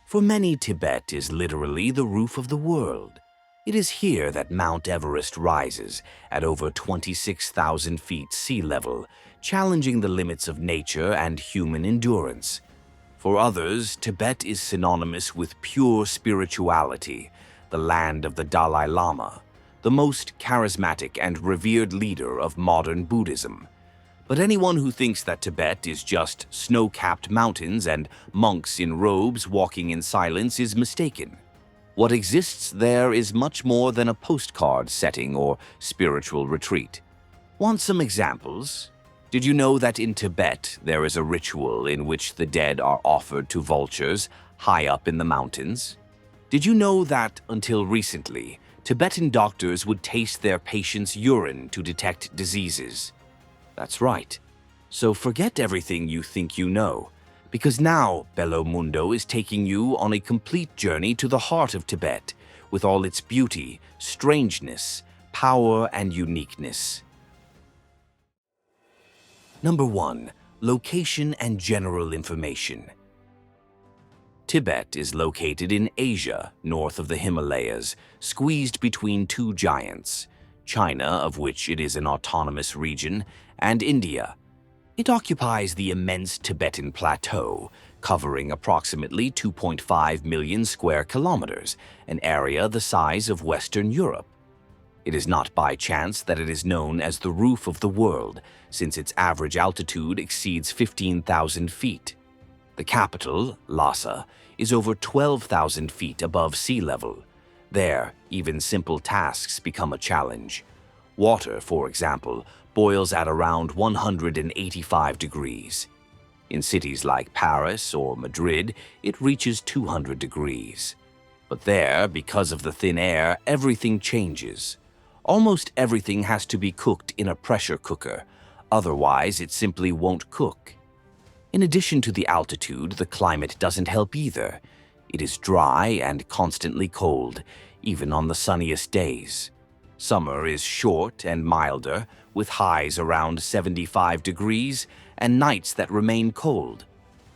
For many, Tibet is literally the roof of the world. It is here that Mount Everest rises at over 26,000 feet sea level, challenging the limits of nature and human endurance. For others, Tibet is synonymous with pure spirituality, the land of the Dalai Lama, the most charismatic and revered leader of modern Buddhism. But anyone who thinks that Tibet is just snow-capped mountains and monks in robes walking in silence is mistaken. What exists there is much more than a postcard setting or spiritual retreat. Want some examples? Did you know that in Tibet there is a ritual in which the dead are offered to vultures high up in the mountains? Did you know that, until recently, Tibetan doctors would taste their patients' urine to detect diseases? That's right. So forget everything you think you know, because now Bello Mundo is taking you on a complete journey to the heart of Tibet, with all its beauty, strangeness, power, and uniqueness. Number 1. Location and general information. Tibet is located in Asia, north of the Himalayas, squeezed between two giants, China, of which it is an autonomous region, and India. It occupies the immense Tibetan Plateau, covering approximately 2.5 million square kilometers, an area the size of Western Europe. It is not by chance that it is known as the roof of the world, since its average altitude exceeds 15,000 feet. The capital, Lhasa, is over 12,000 feet above sea level. There, even simple tasks become a challenge. Water, for example, boils at around 185 degrees. In cities like Paris or Madrid, it reaches 200 degrees. But there, because of the thin air, everything changes. Almost everything has to be cooked in a pressure cooker, otherwise it simply won't cook. In addition to the altitude, the climate doesn't help either. It is dry and constantly cold, even on the sunniest days. Summer is short and milder, with highs around 75 degrees and nights that remain cold.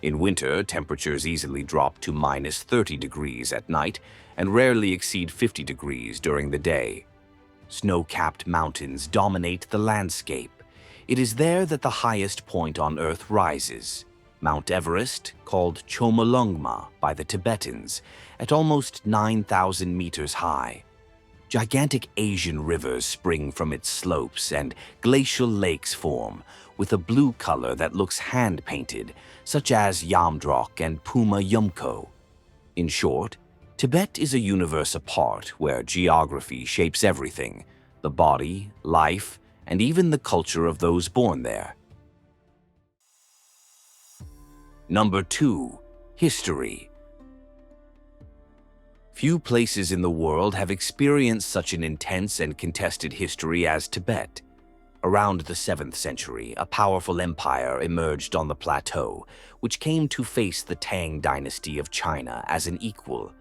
In winter, temperatures easily drop to minus 30 degrees at night and rarely exceed 50 degrees during the day. Snow-capped mountains dominate the landscape. It is there that the highest point on Earth rises, Mount Everest, called Chomolungma by the Tibetans, at almost 9,000 meters high. Gigantic Asian rivers spring from its slopes and glacial lakes form, with a blue color that looks hand-painted, such as Yamdrok and Puma Yumko. In short, Tibet is a universe apart where geography shapes everything, the body, life, and even the culture of those born there. Number 2. History. Few places in the world have experienced such an intense and contested history as Tibet. Around the 7th century, a powerful empire emerged on the plateau, which came to face the Tang dynasty of China as an equal.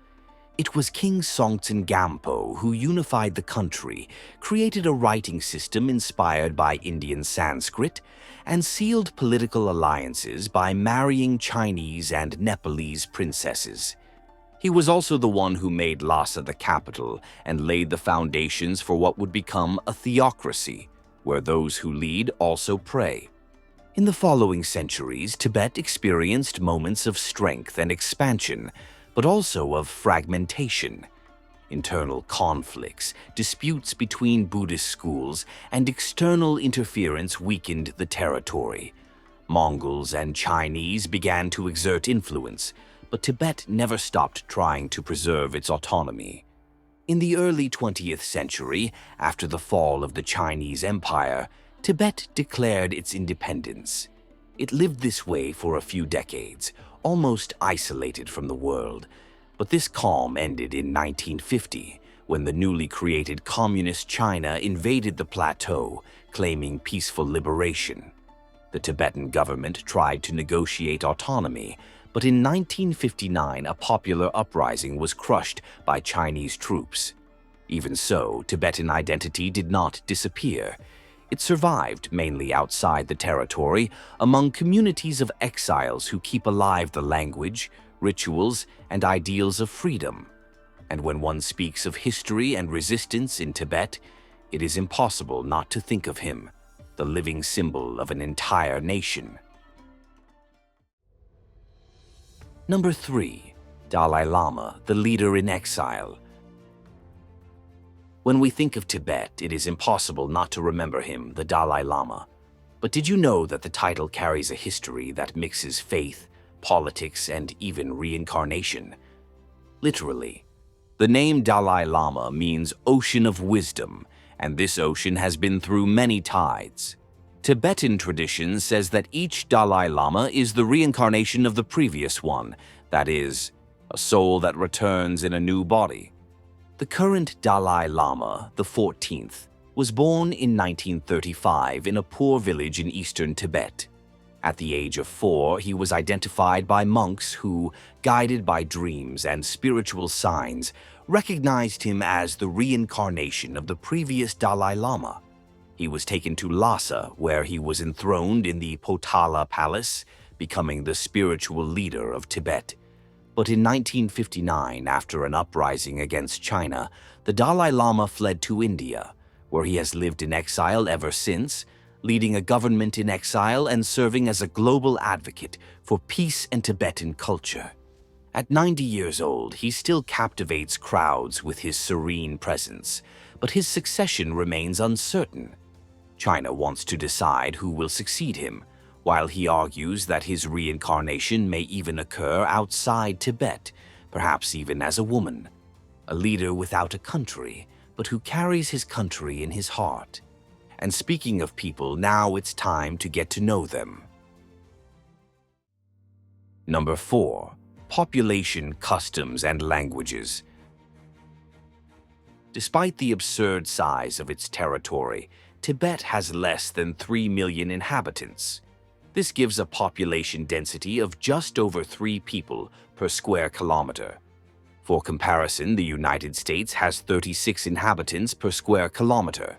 It was King Songtsen Gampo who unified the country, created a writing system inspired by Indian Sanskrit, and sealed political alliances by marrying Chinese and Nepalese princesses. He was also the one who made Lhasa the capital and laid the foundations for what would become a theocracy, where those who lead also pray. In the following centuries, Tibet experienced moments of strength and expansion, but also of fragmentation. Internal conflicts, disputes between Buddhist schools, and external interference weakened the territory. Mongols and Chinese began to exert influence, but Tibet never stopped trying to preserve its autonomy. In the early 20th century, after the fall of the Chinese Empire, Tibet declared its independence. It lived this way for a few decades, almost isolated from the world. But this calm ended in 1950, when the newly created Communist China invaded the plateau, claiming peaceful liberation. The Tibetan government tried to negotiate autonomy, but in 1959 a popular uprising was crushed by Chinese troops. Even so, Tibetan identity did not disappear. It survived mainly outside the territory, among communities of exiles who keep alive the language, rituals, and ideals of freedom. And when one speaks of history and resistance in Tibet, it is impossible not to think of him, the living symbol of an entire nation. Number 3. Dalai Lama, the leader in exile. When we think of Tibet, it is impossible not to remember him, the Dalai Lama. But did you know that the title carries a history that mixes faith, politics, and even reincarnation? Literally, the name Dalai Lama means ocean of wisdom, and this ocean has been through many tides. Tibetan tradition says that each Dalai Lama is the reincarnation of the previous one, that is, a soul that returns in a new body. The current Dalai Lama, the 14th, was born in 1935 in a poor village in eastern Tibet. At the age of 4, he was identified by monks who, guided by dreams and spiritual signs, recognized him as the reincarnation of the previous Dalai Lama. He was taken to Lhasa, where he was enthroned in the Potala Palace, becoming the spiritual leader of Tibet. But in 1959, after an uprising against China, the Dalai Lama fled to India, where he has lived in exile ever since, leading a government in exile and serving as a global advocate for peace and Tibetan culture. At 90 years old, he still captivates crowds with his serene presence, but his succession remains uncertain. China wants to decide who will succeed him, while he argues that his reincarnation may even occur outside Tibet, perhaps even as a woman. A leader without a country, but who carries his country in his heart. And speaking of people, now it's time to get to know them. Number 4. Population, customs, and languages. Despite the absurd size of its territory, Tibet has less than 3 million inhabitants. This gives a population density of just over 3 people per square kilometer. For comparison, the United States has 36 inhabitants per square kilometer.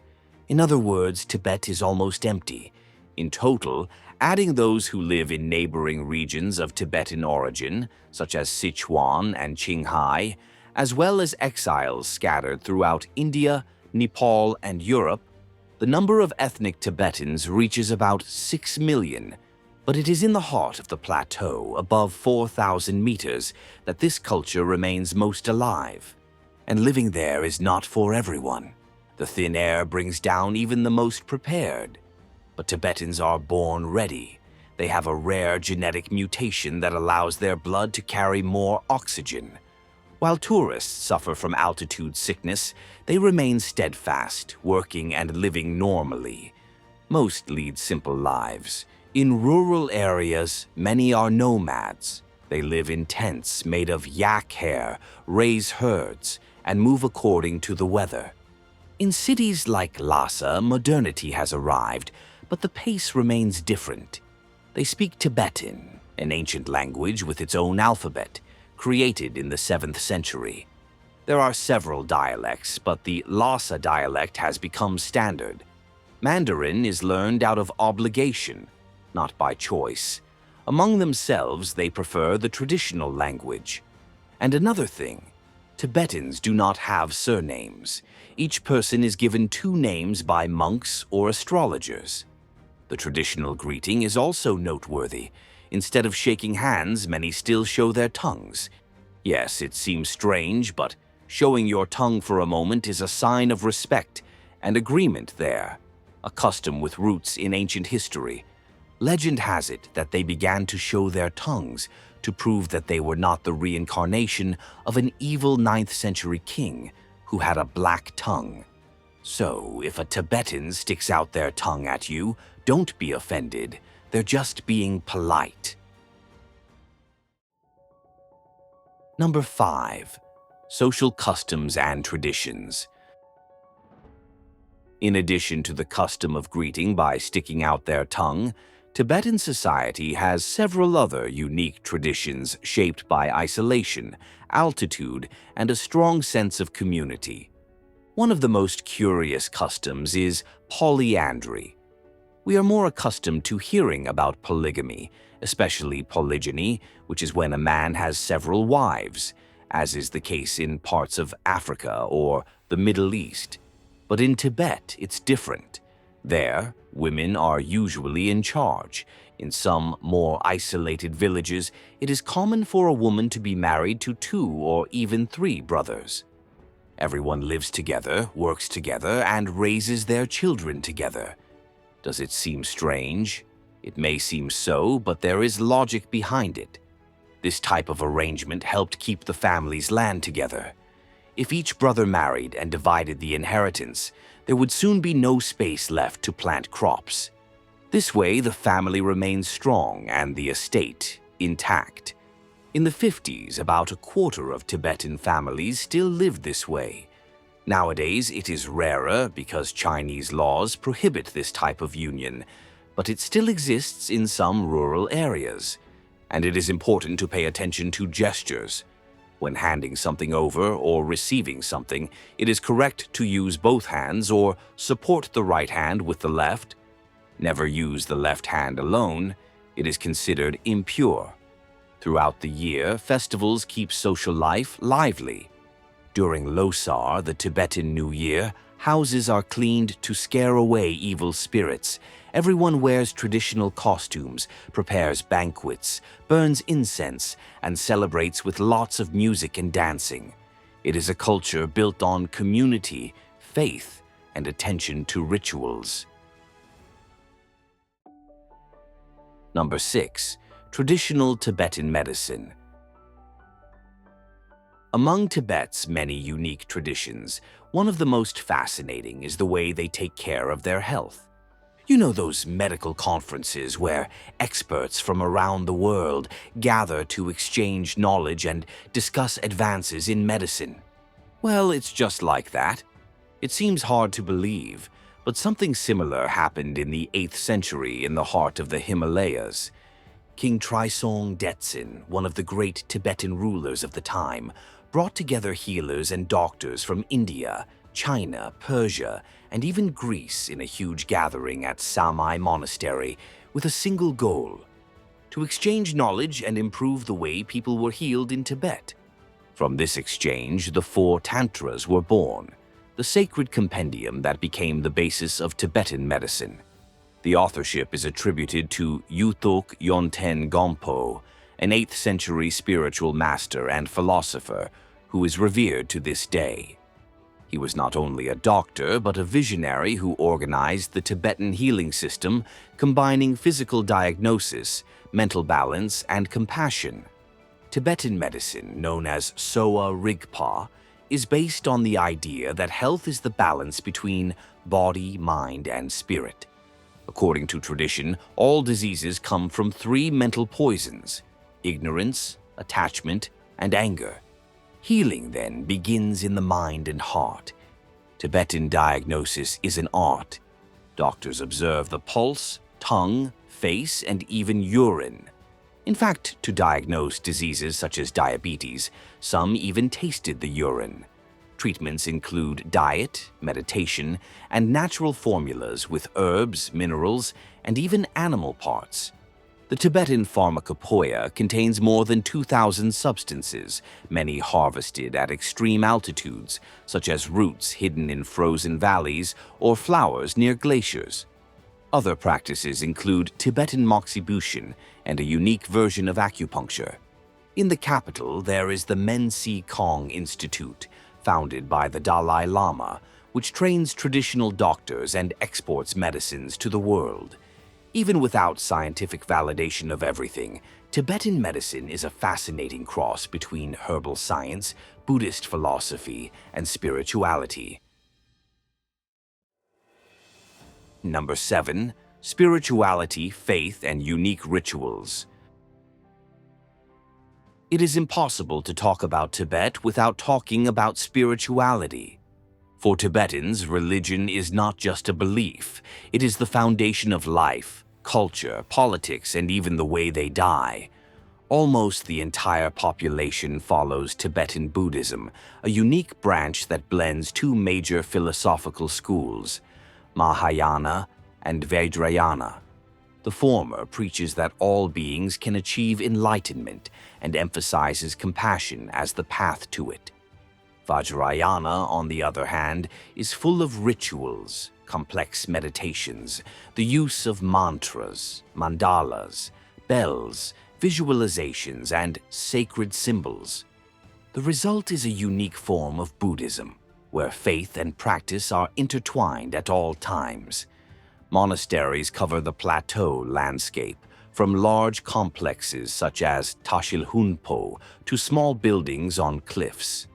In other words, Tibet is almost empty. In total, adding those who live in neighboring regions of Tibetan origin, such as Sichuan and Qinghai, as well as exiles scattered throughout India, Nepal, and Europe, the number of ethnic Tibetans reaches about 6 million. But it is in the heart of the plateau, above 4,000 meters, that this culture remains most alive. And living there is not for everyone. The thin air brings down even the most prepared. But Tibetans are born ready. They have a rare genetic mutation that allows their blood to carry more oxygen. While tourists suffer from altitude sickness, they remain steadfast, working and living normally. Most lead simple lives. In rural areas, many are nomads. They live in tents made of yak hair, raise herds, and move according to the weather. In cities like Lhasa, modernity has arrived, but the pace remains different. They speak Tibetan, an ancient language with its own alphabet, created in the 7th century. There are several dialects, but the Lhasa dialect has become standard. Mandarin is learned out of obligation, not by choice. Among themselves, they prefer the traditional language. And another thing, Tibetans do not have surnames. Each person is given 2 names by monks or astrologers. The traditional greeting is also noteworthy. Instead of shaking hands, many still show their tongues. Yes, it seems strange, but showing your tongue for a moment is a sign of respect and agreement there, a custom with roots in ancient history. Legend has it that they began to show their tongues to prove that they were not the reincarnation of an evil 9th century king who had a black tongue. So, if a Tibetan sticks out their tongue at you, don't be offended. They're just being polite. Number 5. Social customs and traditions. In addition to the custom of greeting by sticking out their tongue, Tibetan society has several other unique traditions shaped by isolation, altitude, and a strong sense of community. One of the most curious customs is polyandry. We are more accustomed to hearing about polygamy, especially polygyny, which is when a man has several wives, as is the case in parts of Africa or the Middle East. But in Tibet, it's different. There, women are usually in charge. In some more isolated villages, it is common for a woman to be married to 2 or even 3 brothers. Everyone lives together, works together, and raises their children together. Does it seem strange? It may seem so, but there is logic behind it. This type of arrangement helped keep the family's land together. If each brother married and divided the inheritance, there would soon be no space left to plant crops. This way, the family remains strong and the estate intact. In the 50s, about a quarter of Tibetan families still lived this way. Nowadays, it is rarer because Chinese laws prohibit this type of union, but it still exists in some rural areas. And it is important to pay attention to gestures. When handing something over or receiving something, it is correct to use both hands or support the right hand with the left. Never use the left hand alone. It is considered impure. Throughout the year, festivals keep social life lively. During Losar, the Tibetan New Year, houses are cleaned to scare away evil spirits. Everyone wears traditional costumes, prepares banquets, burns incense, and celebrates with lots of music and dancing. It is a culture built on community, faith, and attention to rituals. Number 6. Traditional Tibetan medicine. Among Tibet's many unique traditions, one of the most fascinating is the way they take care of their health. You know those medical conferences where experts from around the world gather to exchange knowledge and discuss advances in medicine? Well, it's just like that. It seems hard to believe, but something similar happened in the 8th century in the heart of the Himalayas. King Trisong Detsen, one of the great Tibetan rulers of the time, brought together healers and doctors from India, China, Persia, and even Greece in a huge gathering at Samai Monastery with a single goal: to exchange knowledge and improve the way people were healed in Tibet. From this exchange, the 4 Tantras were born, the sacred compendium that became the basis of Tibetan medicine. The authorship is attributed to Yuthok Yonten Gompo, an 8th century spiritual master and philosopher who is revered to this day. He was not only a doctor, but a visionary who organized the Tibetan healing system, combining physical diagnosis, mental balance, and compassion. Tibetan medicine, known as Soa Rigpa, is based on the idea that health is the balance between body, mind, and spirit. According to tradition, all diseases come from 3 mental poisons: ignorance, attachment, and anger. Healing, then, begins in the mind and heart. Tibetan diagnosis is an art. Doctors observe the pulse, tongue, face, and even urine. In fact, to diagnose diseases such as diabetes, some even tasted the urine. Treatments include diet, meditation, and natural formulas with herbs, minerals, and even animal parts. The Tibetan pharmacopoeia contains more than 2,000 substances, many harvested at extreme altitudes, such as roots hidden in frozen valleys or flowers near glaciers. Other practices include Tibetan moxibustion and a unique version of acupuncture. In the capital, there is the Mensi Kong Institute, founded by the Dalai Lama, which trains traditional doctors and exports medicines to the world. Even without scientific validation of everything, Tibetan medicine is a fascinating cross between herbal science, Buddhist philosophy, and spirituality. Number 7. Spirituality, faith, and unique rituals. It is impossible to talk about Tibet without talking about spirituality. For Tibetans, religion is not just a belief. It is the foundation of life, culture, politics, and even the way they die. Almost the entire population follows Tibetan Buddhism, a unique branch that blends 2 major philosophical schools, Mahayana and Vajrayana. The former preaches that all beings can achieve enlightenment and emphasizes compassion as the path to it. Vajrayana, on the other hand, is full of rituals, complex meditations, the use of mantras, mandalas, bells, visualizations, and sacred symbols. The result is a unique form of Buddhism, where faith and practice are intertwined at all times. Monasteries cover the plateau landscape, from large complexes such as Tashilhunpo to small buildings on cliffs.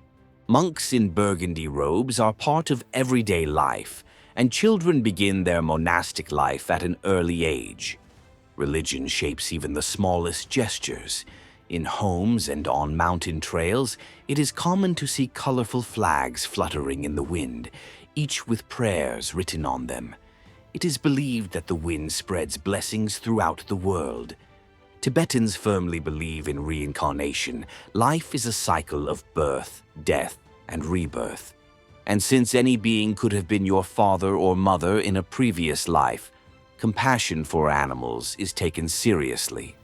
Monks in burgundy robes are part of everyday life, and children begin their monastic life at an early age. Religion shapes even the smallest gestures. In homes and on mountain trails, it is common to see colorful flags fluttering in the wind, each with prayers written on them. It is believed that the wind spreads blessings throughout the world. Tibetans firmly believe in reincarnation. Life is a cycle of birth, death, and rebirth. And since any being could have been your father or mother in a previous life, compassion for animals is taken seriously.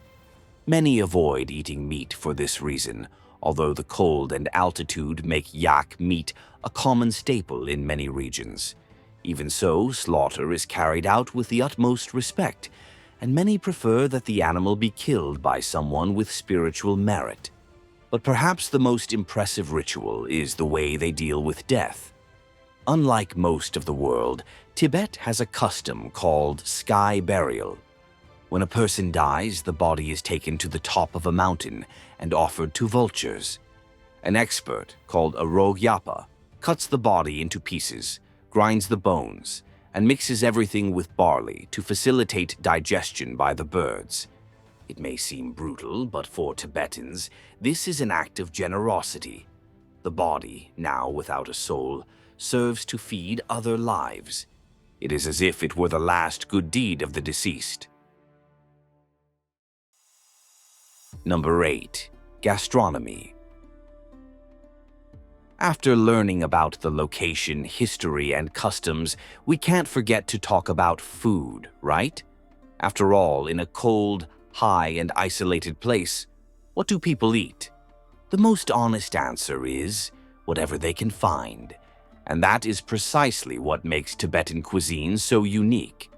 Many avoid eating meat for this reason, although the cold and altitude make yak meat a common staple in many regions. Even so, slaughter is carried out with the utmost respect, and many prefer that the animal be killed by someone with spiritual merit. But perhaps the most impressive ritual is the way they deal with death. Unlike most of the world, Tibet has a custom called sky burial. When a person dies, the body is taken to the top of a mountain and offered to vultures. An expert, called a rogyapa, cuts the body into pieces, grinds the bones, and mixes everything with barley to facilitate digestion by the birds. It may seem brutal, but for Tibetans, this is an act of generosity. The body, now without a soul, serves to feed other lives. It is as if it were the last good deed of the deceased. Number 8. Gastronomy. After learning about the location, history, and customs, we can't forget to talk about food, right? After all, in a cold, high, and isolated place, what do people eat? The most honest answer is whatever they can find. And that is precisely what makes Tibetan cuisine so unique.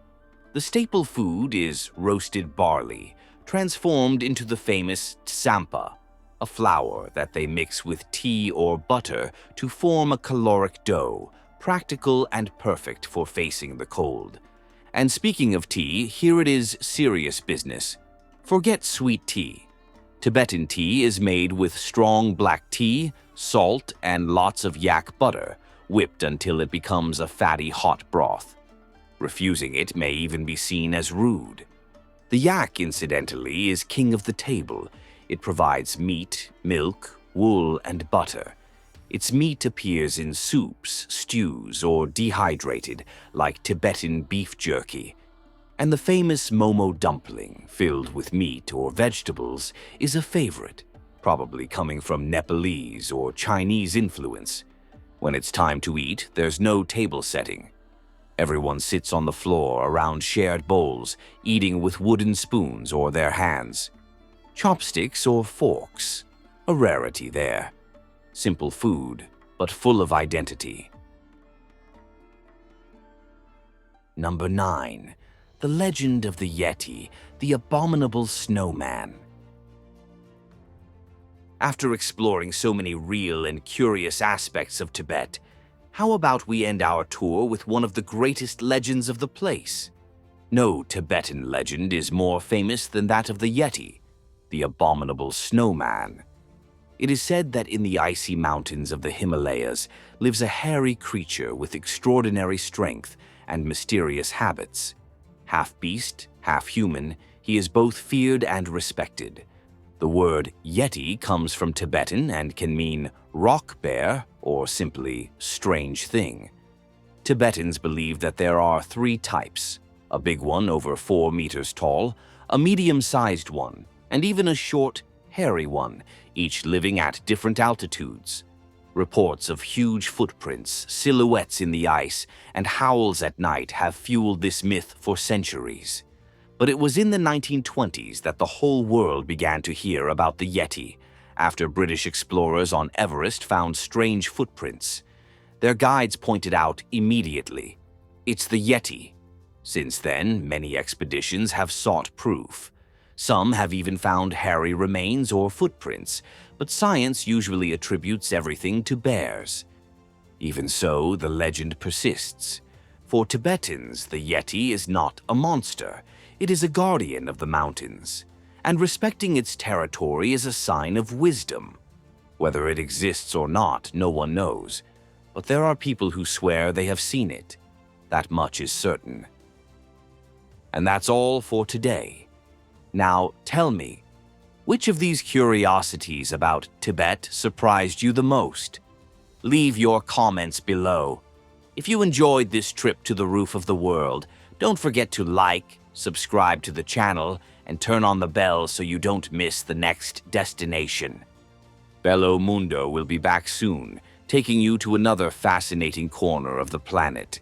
The staple food is roasted barley, transformed into the famous tsampa, a flour that they mix with tea or butter to form a caloric dough, practical and perfect for facing the cold. And speaking of tea, here it is serious business. Forget sweet tea. Tibetan tea is made with strong black tea, salt, and lots of yak butter, whipped until it becomes a fatty hot broth. Refusing it may even be seen as rude. The yak, incidentally, is king of the table. It provides meat, milk, wool, and butter. Its meat appears in soups, stews, or dehydrated, like Tibetan beef jerky. And the famous momo dumpling, filled with meat or vegetables, is a favorite, probably coming from Nepalese or Chinese influence. When it's time to eat, there's no table setting. Everyone sits on the floor around shared bowls, eating with wooden spoons or their hands. Chopsticks or forks, a rarity there. Simple food, but full of identity. Number 9. The legend of the Yeti, the abominable snowman. After exploring so many real and curious aspects of Tibet, how about we end our tour with one of the greatest legends of the place? No Tibetan legend is more famous than that of the Yeti, the abominable snowman. It is said that in the icy mountains of the Himalayas lives a hairy creature with extraordinary strength and mysterious habits. Half beast, half human, he is both feared and respected. The word Yeti comes from Tibetan and can mean rock bear or simply strange thing. Tibetans believe that there are 3 types: a big one over 4 meters tall, a medium-sized one, and even a short, hairy one, each living at different altitudes. Reports of huge footprints, silhouettes in the ice, and howls at night have fueled this myth for centuries. But it was in the 1920s that the whole world began to hear about the Yeti, after British explorers on Everest found strange footprints. Their guides pointed out immediately, "It's the Yeti." Since then, many expeditions have sought proof. Some have even found hairy remains or footprints, but science usually attributes everything to bears. Even so, the legend persists. For Tibetans, the Yeti is not a monster. It is a guardian of the mountains, and respecting its territory is a sign of wisdom. Whether it exists or not, no one knows, but there are people who swear they have seen it. That much is certain. And that's all for today. Now, tell me, which of these curiosities about Tibet surprised you the most? Leave your comments below. If you enjoyed this trip to the roof of the world, don't forget to like, subscribe to the channel, and turn on the bell so you don't miss the next destination. Bello Mundo will be back soon, taking you to another fascinating corner of the planet.